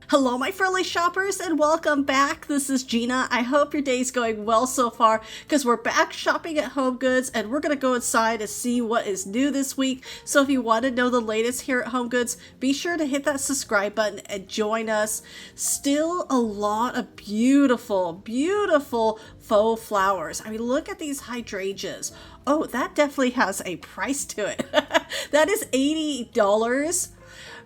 Hello, my friendly shoppers, and welcome back. This is Gina. I hope your day's going well so far because we're back shopping at HomeGoods and we're going to go inside to see what is new this week. So if you want to know the latest here at HomeGoods, be sure to hit that subscribe button and join us. Still a lot of beautiful, beautiful faux flowers. I mean, look at these hydrangeas. Oh, that definitely has a price to it. That is $80,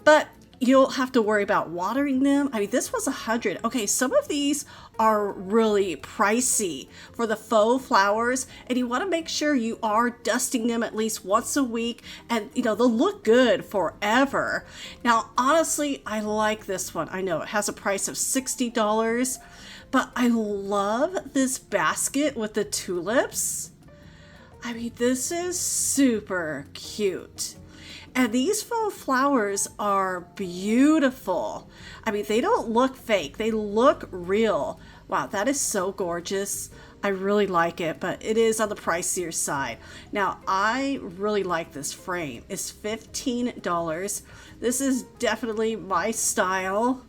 but you don't have to worry about watering them. I mean, this was $100. Okay, some of these are really pricey for the faux flowers, and you want to make sure you are dusting them at least once a week, and they'll look good forever. Now, honestly, I like this one. I know it has a price of $60, but I love this basket with the tulips. I mean, this is super cute. And these faux flowers are beautiful. I mean, they don't look fake. They look real. Wow, that is so gorgeous. I really like it, but it is on the pricier side. Now, I really like this frame. It's $15. This is definitely my style.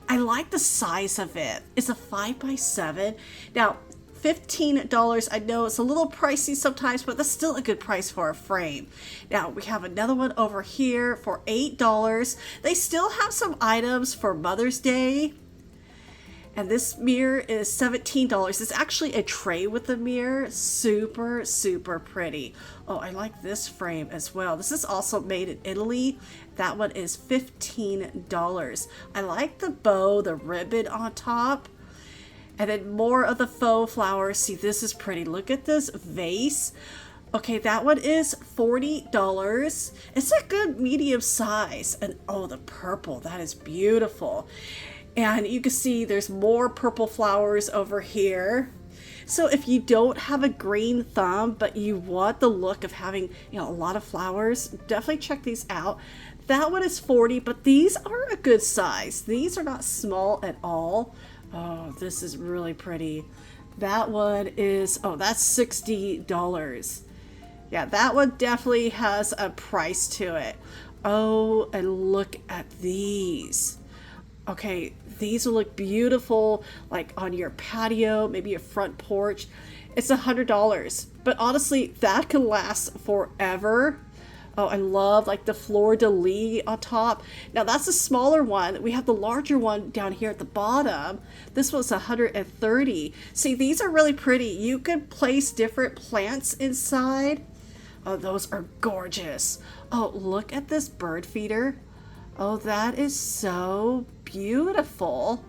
I like the size of it. It's a 5x7. Now, $15. I know it's a little pricey sometimes, but that's still a good price for a frame. Now we have another one over here for $8. They still have some items for Mother's Day. And this mirror is $17. It's actually a tray with the mirror. Super, super pretty. Oh, I like this frame as well. This is also made in Italy. That one is $15. I like the bow, the ribbon on top. And then more of the faux flowers. See, this is pretty. Look at this vase. Okay, that one is $40. It's a good medium size. And oh, the purple, that is beautiful. And you can see there's more purple flowers over here. So if you don't have a green thumb, but you want the look of having, a lot of flowers, definitely check these out. That one is $40, but these are a good size. These are not small at all. Oh, this is really pretty. That one is, that's $60. Yeah, that one definitely has a price to it. Oh, and look at these. Okay, these will look beautiful, like on your patio, maybe your front porch. It's $100, but honestly, that can last forever. Oh, I love like the fleur-de-lis on top. Now that's a smaller one. We have the larger one down here at the bottom. This was $130. See, these are really pretty. You could place different plants inside. Oh, those are gorgeous. Oh, look at this bird feeder. Oh, that is so beautiful.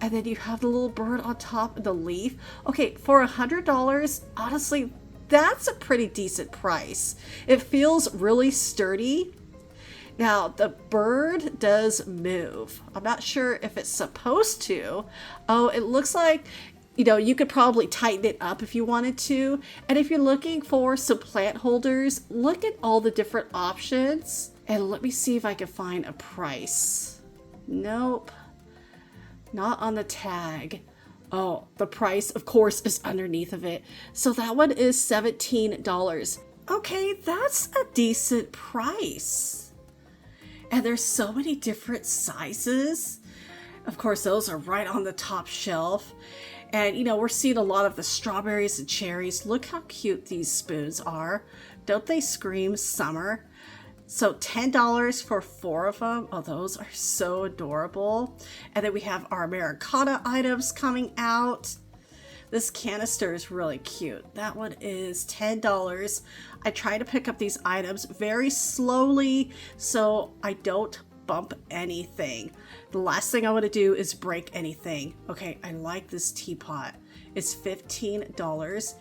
And then you have the little bird on top of the leaf. Okay, for $100, honestly, that's a pretty decent price. It feels really sturdy. Now, the bird does move. I'm not sure if it's supposed to. Oh, it looks like, you could probably tighten it up if you wanted to. And if you're looking for some plant holders, look at all the different options. And let me see if I can find a price. Nope. Not on the tag. Oh, the price, of course, is underneath of it. So that one is $17. Okay, that's a decent price. And there's so many different sizes. Of course, those are right on the top shelf. And, we're seeing a lot of the strawberries and cherries. Look how cute these spoons are. Don't they scream summer? So $10 for 4 of them. Oh, those are so adorable. And then we have our Americana items coming out. This canister is really cute. That one is $10. I try to pick up these items very slowly so I don't bump anything. The last thing I want to do is break anything. Okay, I like this teapot. It's $15.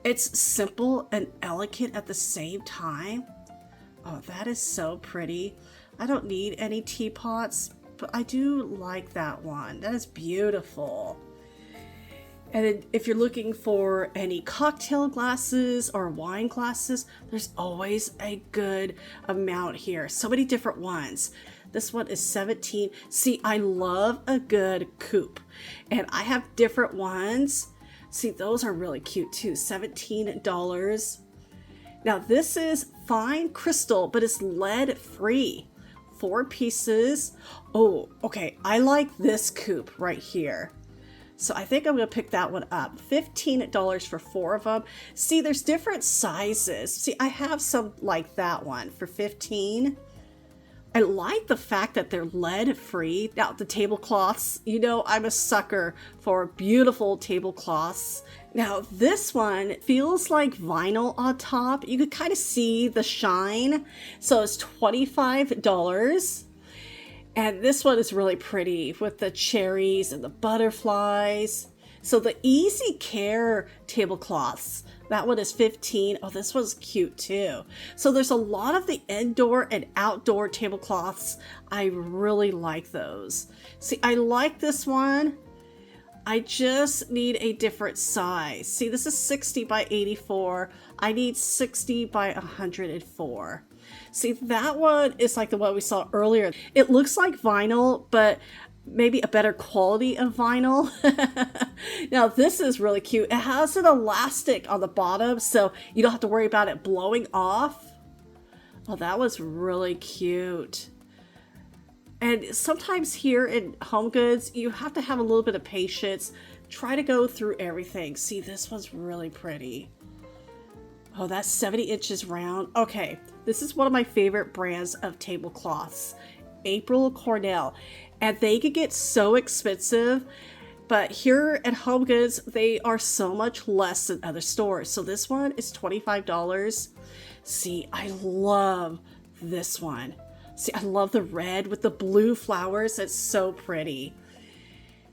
It's simple and elegant at the same time. Oh, that is so pretty. I don't need any teapots, but I do like that one. That is beautiful. And then if you're looking for any cocktail glasses or wine glasses, there's always a good amount here. So many different ones. This one is $17. See, I love a good coupe, and I have different ones. See, those are really cute too. $17. Now this is fine crystal, but it's lead free. 4 pieces. Oh, okay. I like this coupe right here. So I think I'm going to pick that one up. $15 for 4 of them. See, there's different sizes. See, I have some like that one for $15. I like the fact that they're lead free. Now, the tablecloths, you know, I'm a sucker for beautiful tablecloths. Now, this one feels like vinyl on top. You could kind of see the shine. So it's $25. And this one is really pretty with the cherries and the butterflies. So the Easy Care tablecloths, that one is $15. Oh, this one's cute too. So there's a lot of the indoor and outdoor tablecloths. I really like those. See, I like this one. I just need a different size. See, this is 60 by 84. I need 60 by 104. See, that one is like the one we saw earlier. It looks like vinyl, but maybe a better quality of vinyl. Now, this is really cute. It has an elastic on the bottom, so you don't have to worry about it blowing off. Oh, that was really cute. And sometimes here in HomeGoods, you have to have a little bit of patience. Try to go through everything. See, this one's really pretty. Oh, that's 70 inches round. Okay, this is one of my favorite brands of tablecloths, April Cornell. And they could get so expensive, but here at HomeGoods, they are so much less than other stores. So this one is $25. See, I love this one. See, I love the red with the blue flowers. It's so pretty.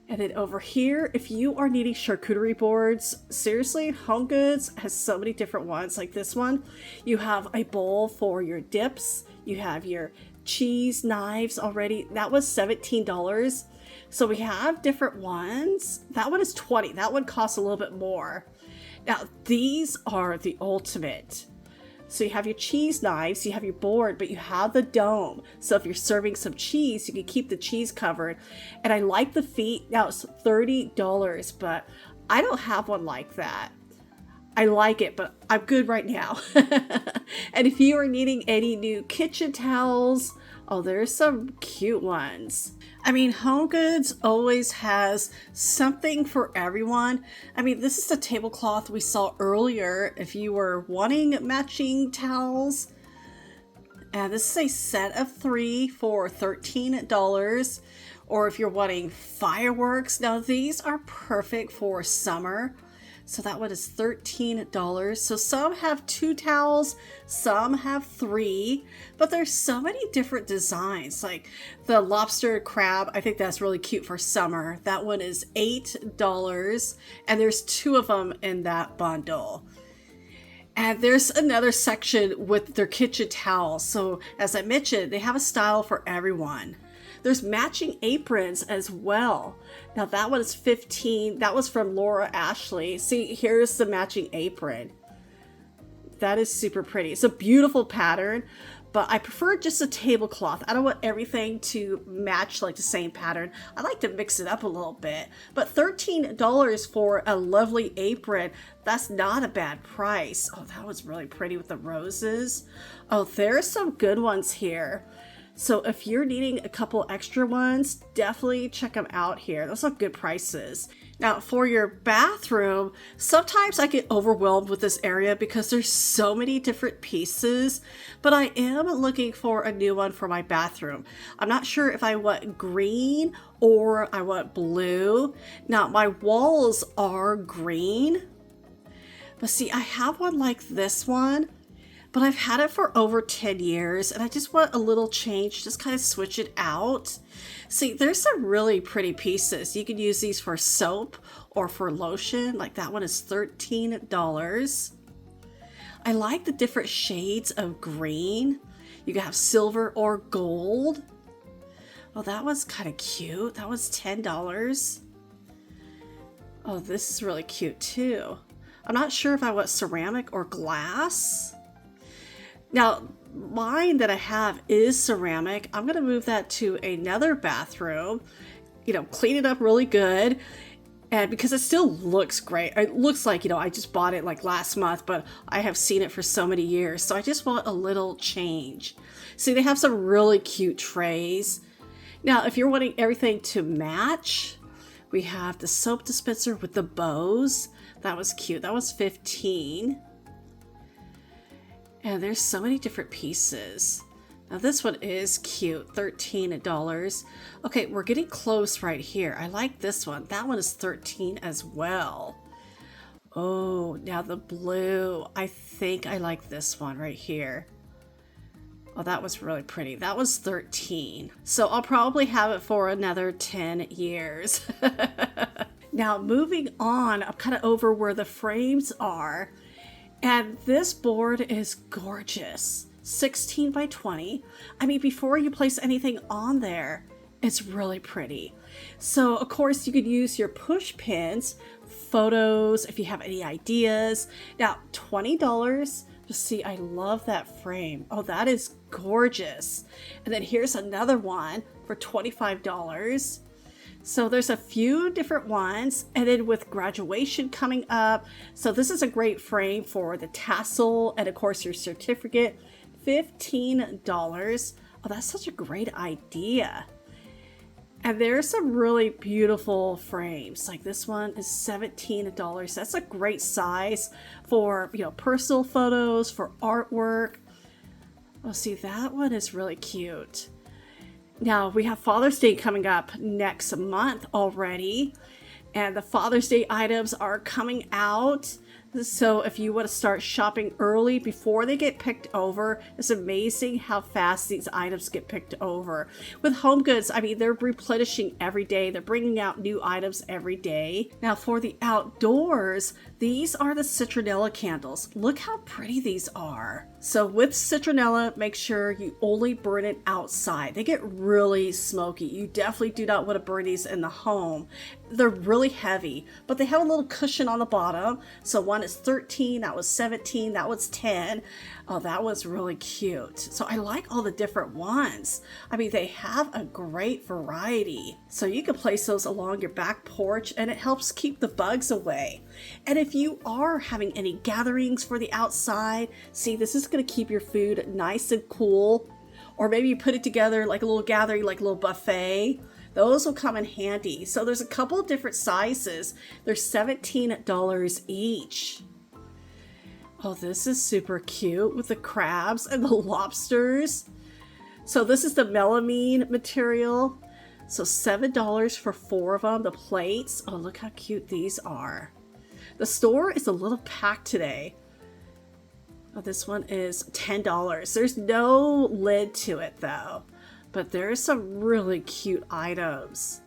And then over here, if you are needing charcuterie boards, seriously, HomeGoods has so many different ones. Like this one, you have a bowl for your dips. You have your cheese knives already. That was $17. So we have different ones. That one is $20. That one costs a little bit more. Now, these are the ultimate. So you have your cheese knives, you have your board, but you have the dome. So if you're serving some cheese, you can keep the cheese covered. And I like the feet. Now it's $30, but I don't have one like that. I like it, but I'm good right now. And if you are needing any new kitchen towels, oh, there's some cute ones. I mean, HomeGoods always has something for everyone. I mean, this is the tablecloth we saw earlier if you were wanting matching towels. And this is a set of 3 for $13. Or if you're wanting fireworks, now these are perfect for summer. So that one is $13. So some have 2 towels, some have 3, but there's so many different designs. Like the lobster crab, I think that's really cute for summer. That one is $8, and there's 2 of them in that bundle. And there's another section with their kitchen towels. So as I mentioned, they have a style for everyone. There's matching aprons as well. Now that one is $15. That was from Laura Ashley. See, here's the matching apron. That is super pretty. It's a beautiful pattern, but I prefer just a tablecloth. I don't want everything to match like the same pattern. I like to mix it up a little bit. But $13 for a lovely apron, that's not a bad price. Oh, that was really pretty with the roses. Oh, there's some good ones here. So if you're needing a couple extra ones, definitely check them out here. Those are good prices. Now for your bathroom, sometimes I get overwhelmed with this area because there's so many different pieces, but I am looking for a new one for my bathroom. I'm not sure if I want green or I want blue. Now my walls are green, but see, I have one like this one. But I've had it for over 10 years and I just want a little change, just kind of switch it out. See, there's some really pretty pieces. You can use these for soap or for lotion. Like that one is $13. I like the different shades of green. You can have silver or gold. Oh, that was kind of cute. That was $10. Oh, this is really cute too. I'm not sure if I want ceramic or glass. Now, mine that I have is ceramic. I'm going to move that to another bathroom, clean it up really good. And because it still looks great, it looks like, you know, I just bought it like last month, but I have seen it for so many years. So I just want a little change. See, they have some really cute trays. Now, if you're wanting everything to match, we have the soap dispenser with the bows. That was cute. That was 15. And there's so many different pieces. Now this one is cute, $13. Okay, we're getting close right here. I like this one. That one is 13 as well. Oh, now the blue. I think I like this one right here. Oh, that was really pretty. That was 13. So I'll probably have it for another 10 years. Now moving on, I'm kind of over where the frames are. And this board is gorgeous. 16 by 20. I mean, before you place anything on there, it's really pretty. So of course you could use your push pins, photos, if you have any ideas. Now, $20. Just see, I love that frame. Oh, that is gorgeous. And then here's another one for $25. So there's a few different ones, and then with graduation coming up, so this is a great frame for the tassel and of course your certificate, $15. Oh, that's such a great idea. And there's some really beautiful frames. Like this one is $17. That's a great size for, you know, personal photos, for artwork. Oh, see, that one is really cute. Now, we have Father's Day coming up next month already, and the Father's Day items are coming out. So if you want to start shopping early before they get picked over, it's amazing how fast these items get picked over. With HomeGoods, I mean, they're replenishing every day. They're bringing out new items every day. Now, for the outdoors, these are the citronella candles. Look how pretty these are. So with citronella, make sure you only burn it outside. They get really smoky. You definitely do not want to burn these in the home. They're really heavy, but they have a little cushion on the bottom. So one is 13, that was 17, that was 10. Oh, that was really cute. So I like all the different ones. I mean, they have a great variety. So you can place those along your back porch and it helps keep the bugs away. And if you are having any gatherings for the outside, see, this is going to keep your food nice and cool. Or maybe you put it together like a little gathering, like a little buffet. Those will come in handy. So there's a couple of different sizes. They're $17 each. Oh, this is super cute with the crabs and the lobsters. So this is the melamine material. So $7 for 4 of them, the plates. Oh, look how cute these are. The store is a little packed today. Oh, this one is $10. There's no lid to it though. But there's some really cute items.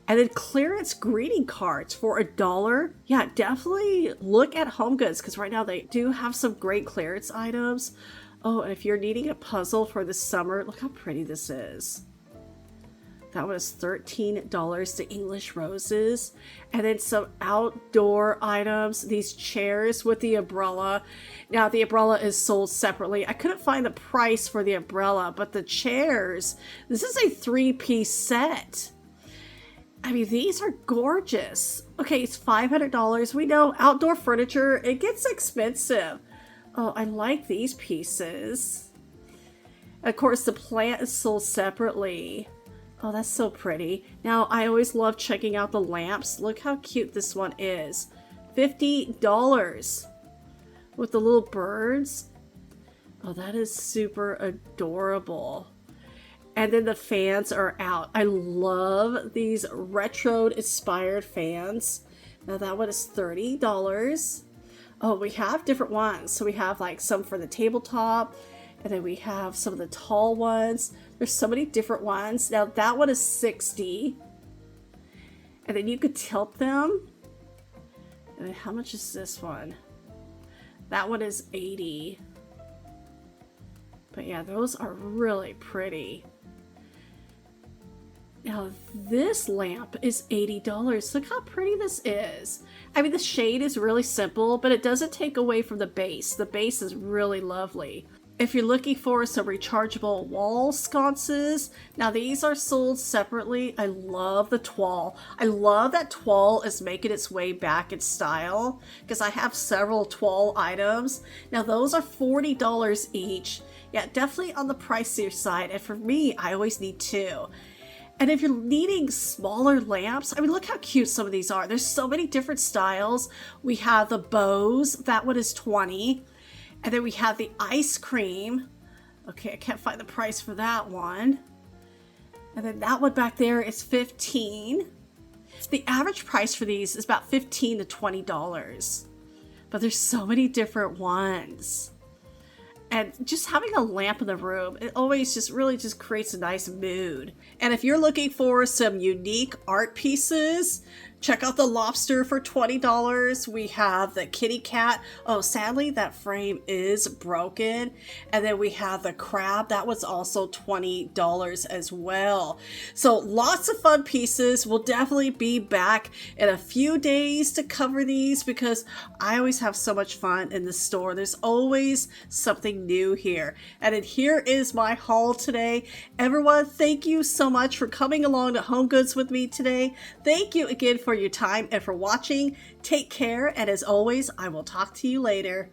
And then clearance greeting cards for $1. Yeah, definitely look at HomeGoods because right now they do have some great clearance items. Oh, and if you're needing a puzzle for the summer, look how pretty this is. That was $13, the English roses. And then some outdoor items, these chairs with the umbrella. Now the umbrella is sold separately. I couldn't find the price for the umbrella, but the chairs, this is a 3-piece set. I mean, these are gorgeous. Okay, it's $500. We know outdoor furniture, it gets expensive. Oh, I like these pieces. Of course, the plant is sold separately. Oh, that's so pretty. Now, I always love checking out the lamps. Look how cute this one is. $50 with the little birds. Oh, that is super adorable. And then the fans are out. I love these retro-inspired fans. Now, that one is $30. Oh, we have different ones. So we have like some for the tabletop. And then we have some of the tall ones. There's so many different ones. Now that one is $60. And then you could tilt them. And then how much is this one? That one is $80. But yeah, those are really pretty. Now this lamp is $80. Look how pretty this is. I mean, the shade is really simple, but it doesn't take away from the base. The base is really lovely. If you're looking for some rechargeable wall sconces, now these are sold separately. I love the toile. I love that toile is making its way back in style because I have several toile items. Now those are $40 each. Yeah, definitely on the pricier side. And for me, I always need two. And if you're needing smaller lamps, I mean, look how cute some of these are. There's so many different styles. We have the bows. That one is $20. And then we have the ice cream. Okay, I can't find the price for that one. And then that one back there is $15. The average price for these is about $15 to $20. But there's so many different ones. And just having a lamp in the room, it always just really just creates a nice mood. And if you're looking for some unique art pieces, check out the lobster for $20. We have the kitty cat. Oh, sadly, that frame is broken. And then we have the crab. That was also $20 as well. So lots of fun pieces. We'll definitely be back in a few days to cover these because I always have so much fun in the store. There's always something new here. And then here is my haul today. Everyone, thank you so much for coming along to HomeGoods with me today. Thank you again for your time and for watching. Take care, and as always, I will talk to you later.